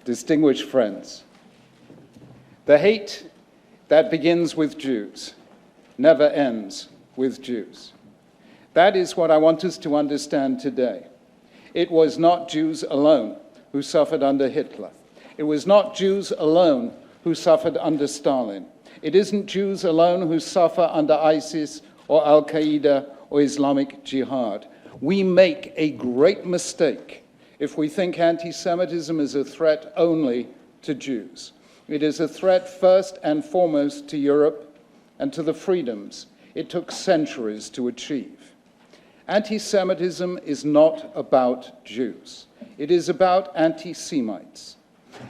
Distinguished friends, the hate that begins with Jews never ends with Jews. That is what I want us to understand today. It was not Jews alone who suffered under Hitler. It was not Jews alone who suffered under Stalin. It isn't Jews alone who suffer under ISIS or Al-Qaeda or Islamic Jihad. We make a great mistake if we think anti-Semitism is a threat only to Jews. It is a threat first and foremost to Europe and to the freedoms it took centuries to achieve. Anti-Semitism is not about Jews. It is about anti-Semites.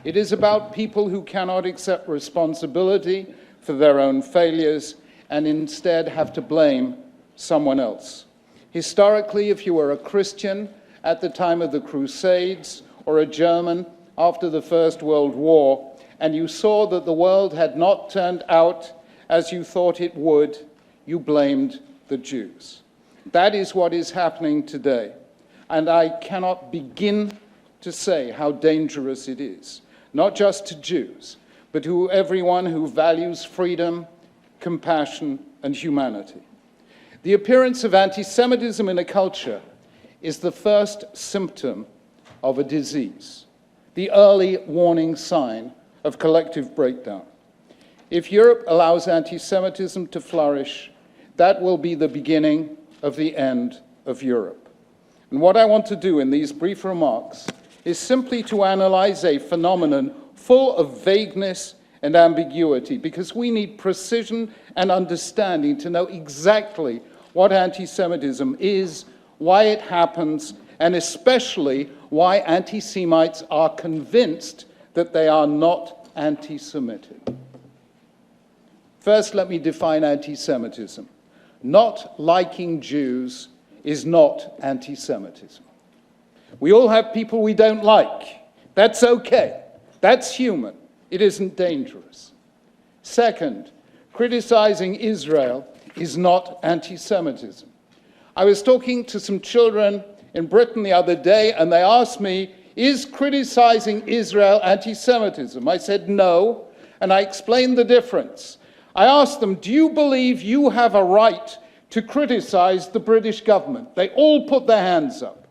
It is about people who cannot accept responsibility for their own failures and instead have to blame someone else. Historically, if you were a Christian at the time of the Crusades or a German after the First World War, and you saw that the world had not turned out as you thought it would, you blamed the Jews. That is what is happening today. And I cannot begin to say how dangerous it is, not just to Jews, but to everyone who values freedom, compassion, and humanity. The appearance of anti-Semitism in a culture is the first symptom of a disease, the early warning sign of collective breakdown. If Europe allows anti-Semitism to flourish, that will be the beginning of the end of Europe. And what I want to do in these brief remarks is simply to analyze a phenomenon full of vagueness and ambiguity, because we need precision and understanding to know exactly what anti-Semitism is, why it happens, and especially why anti-Semites are convinced that they are not anti-Semitic. First, let me define anti-Semitism. Not liking Jews is not anti-Semitism. We all have people we don't like. That's okay. That's human. It isn't dangerous. Second, criticizing Israel is not anti-Semitism. I was talking to some children in Britain the other day, and they asked me, is criticizing Israel anti-Semitism? I said no, and I explained the difference. I asked them, do you believe you have a right to criticize the British government? They all put their hands up.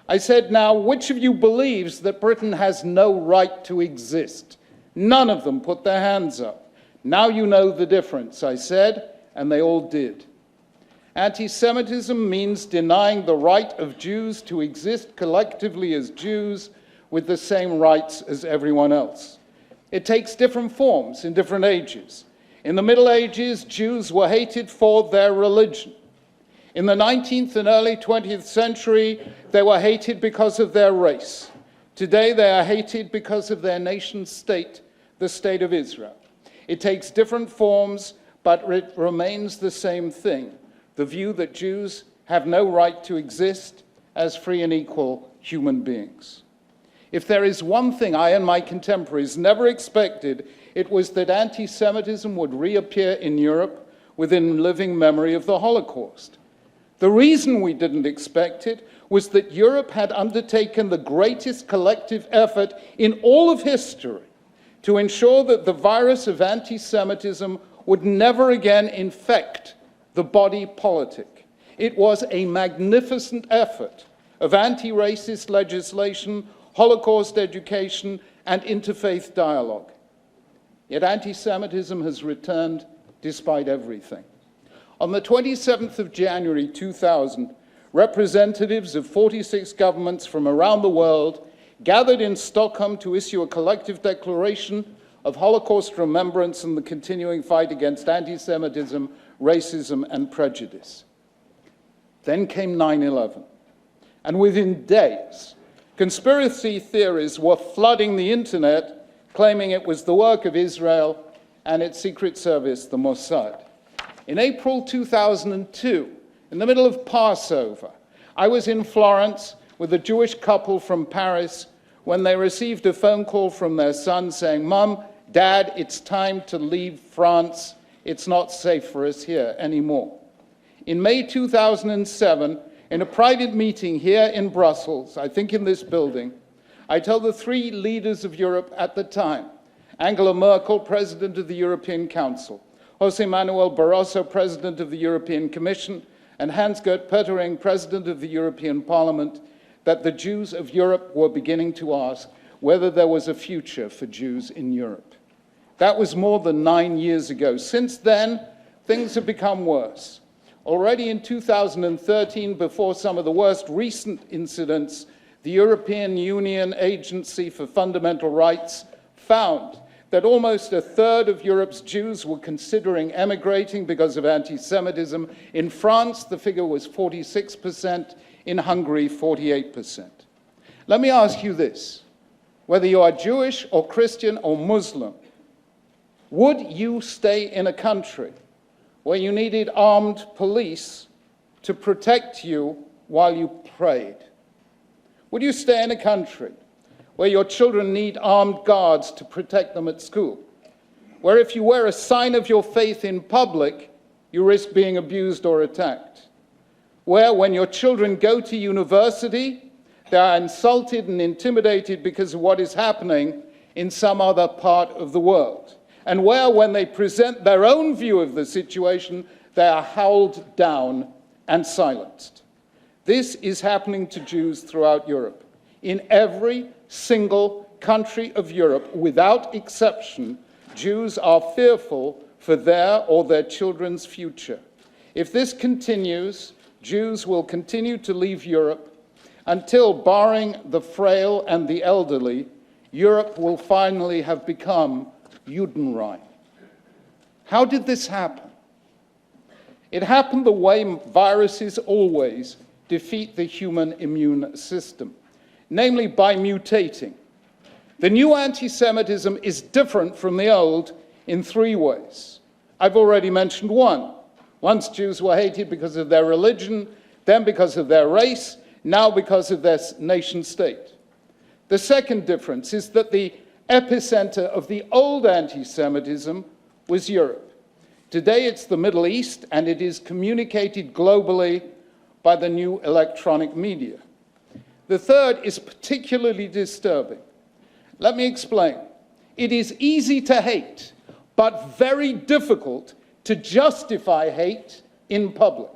I said, now, which of you believes that Britain has no right to exist? None of them put their hands up. Now you know the difference, I said, and they all did. Anti-Semitism means denying the right of Jews to exist collectively as Jews with the same rights as everyone else. It takes different forms in different ages. In the Middle Ages, Jews were hated for their religion. In the 19th and early 20th century, they were hated because of their race. Today, they are hated because of their nation state, the State of Israel. It takes different forms, but it remains the same thing, the view that Jews have no right to exist as free and equal human beings. If there is one thing I and my contemporaries never expected, it was that anti-Semitism would reappear in Europe within living memory of the Holocaust. The reason we didn't expect it was that Europe had undertaken the greatest collective effort in all of history to ensure that the virus of anti-Semitism would never again infect the body politic. It was a magnificent effort of anti-racist legislation, Holocaust education, and interfaith dialogue. Yet anti-Semitism has returned despite everything. On the 27th of January 2000, representatives of 46 governments from around the world gathered in Stockholm to issue a collective declaration of Holocaust remembrance and the continuing fight against anti-Semitism, racism, and prejudice. Then came 9/11, and within days, conspiracy theories were flooding the internet, claiming it was the work of Israel and its secret service, the Mossad. In April 2002, in the middle of Passover, I was in Florence with a Jewish couple from Paris when they received a phone call from their son saying, "Mom, Dad, it's time to leave France. It's not safe for us here anymore." In May 2007, in a private meeting here in Brussels, I think in this building, I told the three leaders of Europe at the time, Angela Merkel, President of the European Council, José Manuel Barroso, President of the European Commission, and Hans-Gert Pöttering, President of the European Parliament, that the Jews of Europe were beginning to ask whether there was a future for Jews in Europe. That was more than 9 years ago. Since then, things have become worse. Already in 2013, before some of the worst recent incidents, the European Union Agency for Fundamental Rights found that almost a third of Europe's Jews were considering emigrating because of anti-Semitism. In France, the figure was 46%, in Hungary, 48%. Let me ask you this, whether you are Jewish or Christian or Muslim, would you stay in a country where you needed armed police to protect you while you prayed? Would you stay in a country where your children need armed guards to protect them at school? Where if you wear a sign of your faith in public, you risk being abused or attacked? Where when your children go to university, they are insulted and intimidated because of what is happening in some other part of the world? And where, when they present their own view of the situation, they are howled down and silenced. This is happening to Jews throughout Europe. In every single country of Europe, without exception, Jews are fearful for their or their children's future. If this continues, Jews will continue to leave Europe until, barring the frail and the elderly, Europe will finally have become Judenreich. How did this happen? It happened the way viruses always defeat the human immune system, namely by mutating. The new anti-Semitism is different from the old in three ways. I've already mentioned one. Once Jews were hated because of their religion, then because of their race, now because of their nation state. The second difference is that the epicenter of the old anti-Semitism was Europe. Today it's the Middle East, and it is communicated globally by the new electronic media. The third is particularly disturbing. Let me explain. It is easy to hate, but very difficult to justify hate in public.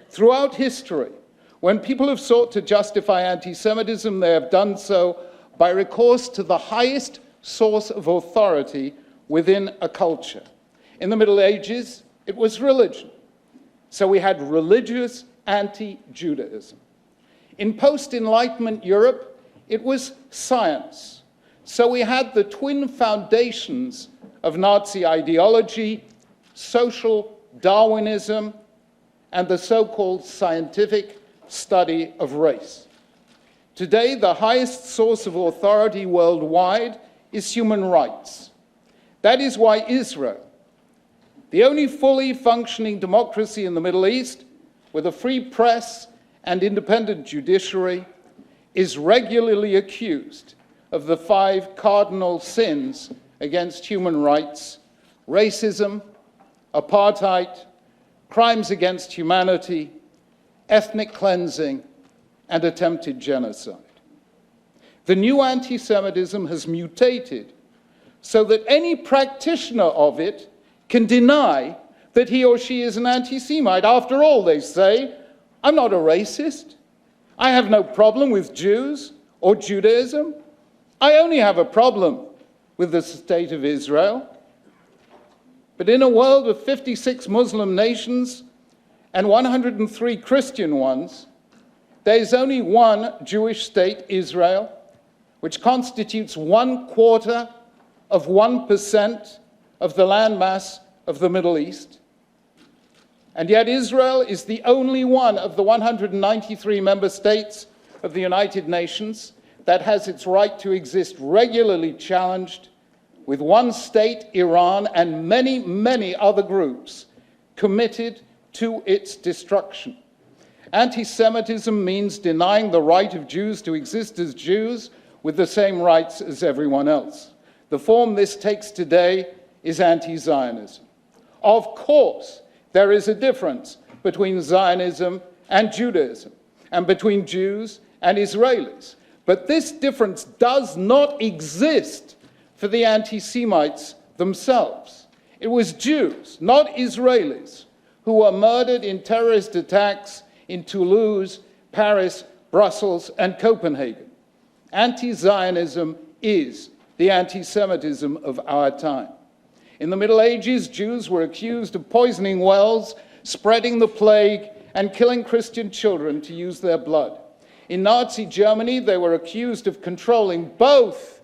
Throughout history, when people have sought to justify anti-Semitism, they have done so by recourse to the highest source of authority within a culture. In the Middle Ages, it was religion. So we had religious anti-Judaism. In post-Enlightenment Europe, it was science. So we had the twin foundations of Nazi ideology, social Darwinism, and the so-called scientific study of race. Today, the highest source of authority worldwide is human rights. That is why Israel, the only fully functioning democracy in the Middle East, with a free press and independent judiciary, is regularly accused of the 5 cardinal sins against human rights: racism, apartheid, crimes against humanity, ethnic cleansing, and attempted genocide. The new anti-Semitism has mutated so that any practitioner of it can deny that he or she is an anti-Semite. After all, they say, I'm not a racist. I have no problem with Jews or Judaism. I only have a problem with the state of Israel. But in a world of 56 Muslim nations and 103 Christian ones, there is only one Jewish state, Israel, which constitutes 1/4 of 1% of the landmass of the Middle East. And yet Israel is the only one of the 193 member states of the United Nations that has its right to exist regularly challenged, with one state, Iran, and many, many other groups committed to its destruction. Anti-Semitism means denying the right of Jews to exist as Jews with the same rights as everyone else. The form this takes today is anti-Zionism. Of course, there is a difference between Zionism and Judaism, and between Jews and Israelis. But this difference does not exist for the anti-Semites themselves. It was Jews, not Israelis, who were murdered in terrorist attacks in Toulouse, Paris, Brussels, and Copenhagen. Anti-Zionism is the anti-Semitism of our time. In the Middle Ages, Jews were accused of poisoning wells, spreading the plague, and killing Christian children to use their blood. In Nazi Germany, they were accused of controlling both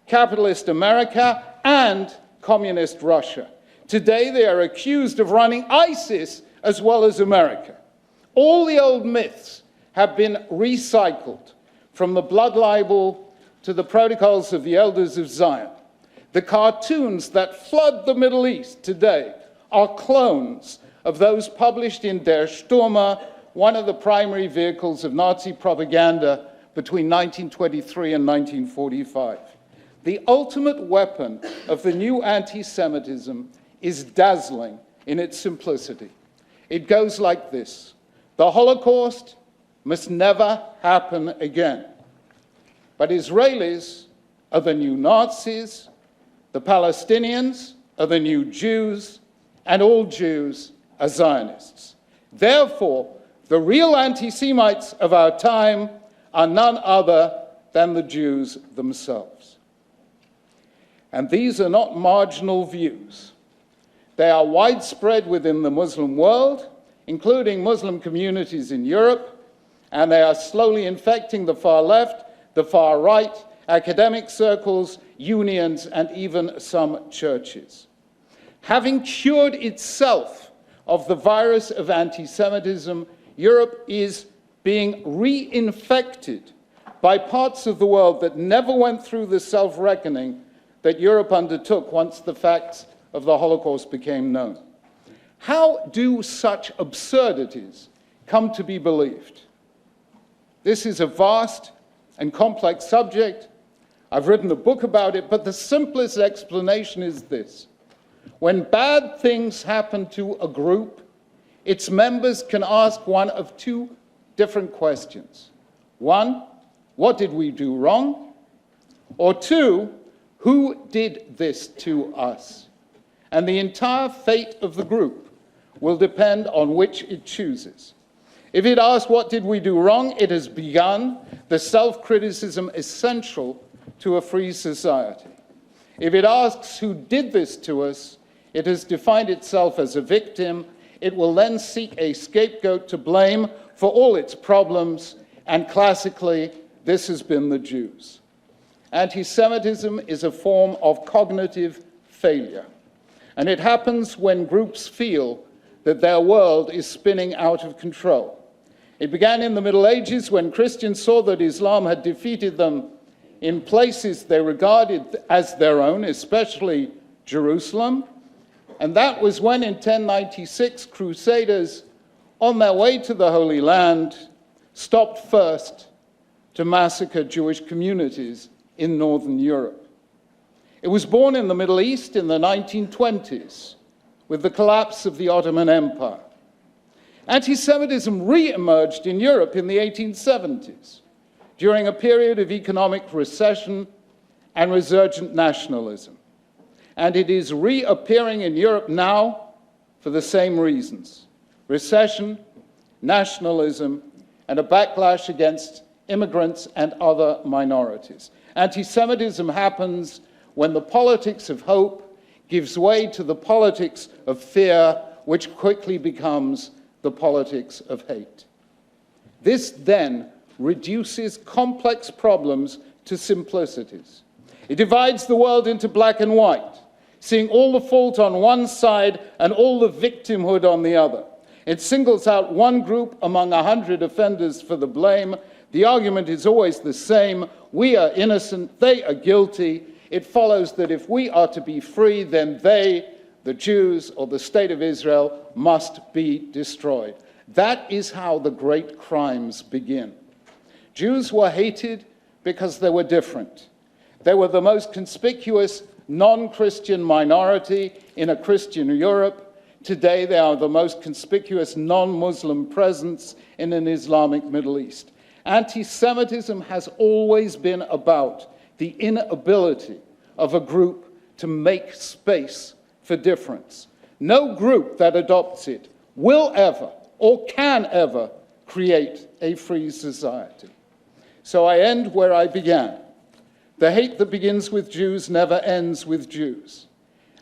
capitalist America and communist Russia. Today, they are accused of running ISIS as well as America. All the old myths have been recycled, from the blood libel to the protocols of the elders of Zion. The cartoons that flood the Middle East today are clones of those published in Der Stürmer, one of the primary vehicles of Nazi propaganda between 1923 and 1945. The ultimate weapon of the new anti-Semitism is dazzling in its simplicity. It goes like this: the Holocaust must never happen again. But Israelis are the new Nazis, the Palestinians are the new Jews, and all Jews are Zionists. Therefore, the real anti-Semites of our time are none other than the Jews themselves. And these are not marginal views. They are widespread within the Muslim world, including Muslim communities in Europe, and they are slowly infecting the far left, the far right, academic circles, unions, and even some churches. Having cured itself of the virus of anti-Semitism, Europe is being reinfected by parts of the world that never went through the self-reckoning that Europe undertook once the facts of the Holocaust became known. How do such absurdities come to be believed? This is a vast and complex subject. I've written a book about it, but the simplest explanation is this. When bad things happen to a group, its members can ask one of two different questions. One, what did we do wrong? Or two, who did this to us? And the entire fate of the group will depend on which it chooses. If it asks what did we do wrong, it has begun the self-criticism essential to a free society. If it asks who did this to us, it has defined itself as a victim. It will then seek a scapegoat to blame for all its problems, and classically, this has been the Jews. Anti-Semitism is a form of cognitive failure, and it happens when groups feel that their world is spinning out of control. It began in the Middle Ages when Christians saw that Islam had defeated them in places they regarded as their own, especially Jerusalem. And that was when, in 1096, Crusaders, on their way to the Holy Land, stopped first to massacre Jewish communities in Northern Europe. It was born in the Middle East in the 1920s, with the collapse of the Ottoman Empire. Anti-Semitism re-emerged in Europe in the 1870s, during a period of economic recession and resurgent nationalism. And it is reappearing in Europe now for the same reasons: recession, nationalism, and a backlash against immigrants and other minorities. Anti-Semitism happens when the politics of hope gives way to the politics of fear, which quickly becomes the politics of hate. This then reduces complex problems to simplicities. It divides the world into black and white, seeing all the fault on one side and all the victimhood on the other. It singles out one group among 100 offenders for the blame. The argument is always the same: we are innocent, they are guilty. It follows that if we are to be free, then they, the Jews or the state of Israel, must be destroyed. That is how the great crimes begin. Jews were hated because they were different. They were the most conspicuous non-Christian minority in a Christian Europe. Today, they are the most conspicuous non-Muslim presence in an Islamic Middle East. Anti-Semitism has always been about the inability of a group to make space for difference. No group that adopts it will ever or can ever create a free society. So I end where I began. The hate that begins with Jews never ends with Jews.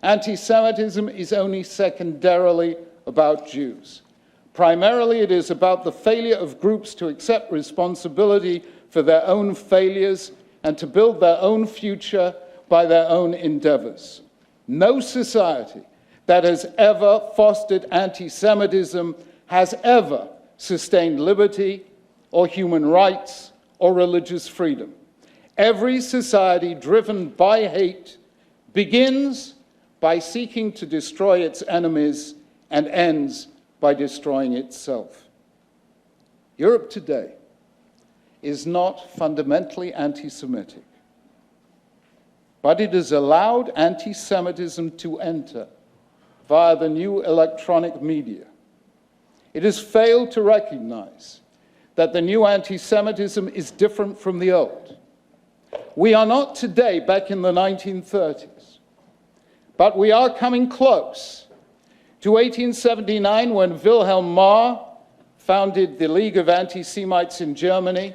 Anti-Semitism is only secondarily about Jews. Primarily, it is about the failure of groups to accept responsibility for their own failures and to build their own future by their own endeavors. No society that has ever fostered anti-Semitism has ever sustained liberty or human rights or religious freedom. Every society driven by hate begins by seeking to destroy its enemies and ends by destroying itself. Europe today is not fundamentally anti-Semitic, but it has allowed anti-Semitism to enter via the new electronic media. It has failed to recognize that the new anti-Semitism is different from the old. We are not today back in the 1930s, but we are coming close to 1879 when Wilhelm Marr founded the League of Anti-Semites in Germany,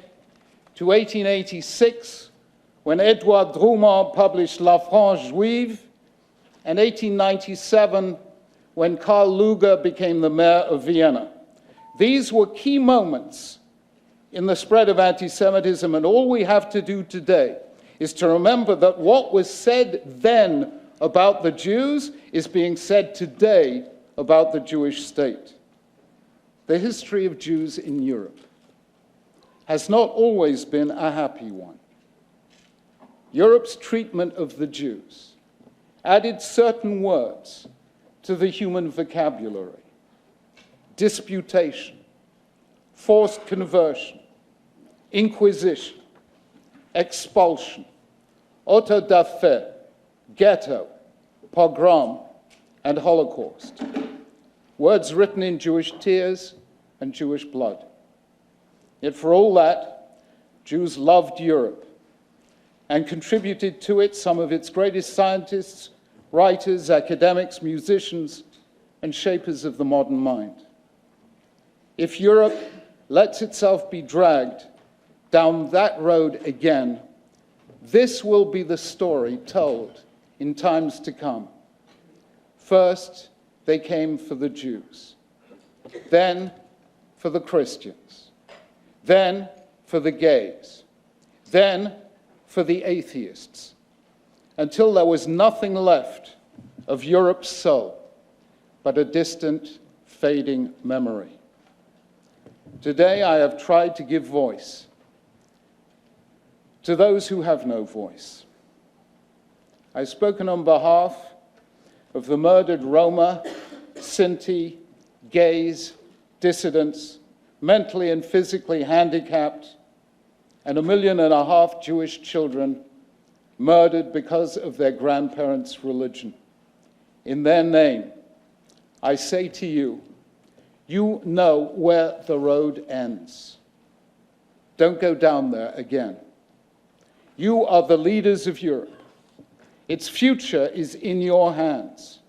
to 1886 when Edouard Drumont published La France Juive, and 1897 when Karl Lueger became the mayor of Vienna. These were key moments in the spread of anti-Semitism, and all we have to do today is to remember that what was said then about the Jews is being said today about the Jewish state. The history of Jews in Europe has not always been a happy one. Europe's treatment of the Jews added certain words to the human vocabulary: disputation, forced conversion, inquisition, expulsion, auto da fe, ghetto, pogrom, and Holocaust. Words written in Jewish tears and Jewish blood. Yet for all that, Jews loved Europe and contributed to it some of its greatest scientists, writers, academics, musicians, and shapers of the modern mind. If Europe lets itself be dragged down that road again, this will be the story told in times to come. First, they came for the Jews, then for the Christians, then for the gays, then for the atheists, until there was nothing left of Europe's soul but a distant, fading memory. Today, I have tried to give voice to those who have no voice. I've spoken on behalf of the murdered Roma, Sinti, gays, dissidents, mentally and physically handicapped, and 1.5 million Jewish children murdered because of their grandparents' religion. In their name, I say to you, you know where the road ends. Don't go down there again. You are the leaders of Europe. Its future is in your hands.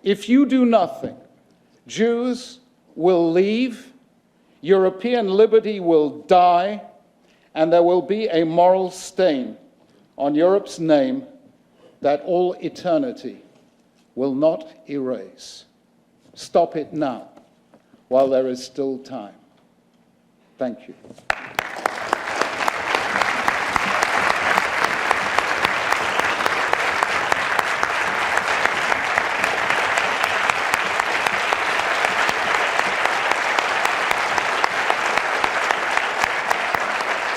If you do nothing, Jews will leave, European liberty will die, and there will be a moral stain on Europe's name that all eternity will not erase. Stop it now, while there is still time. Thank you.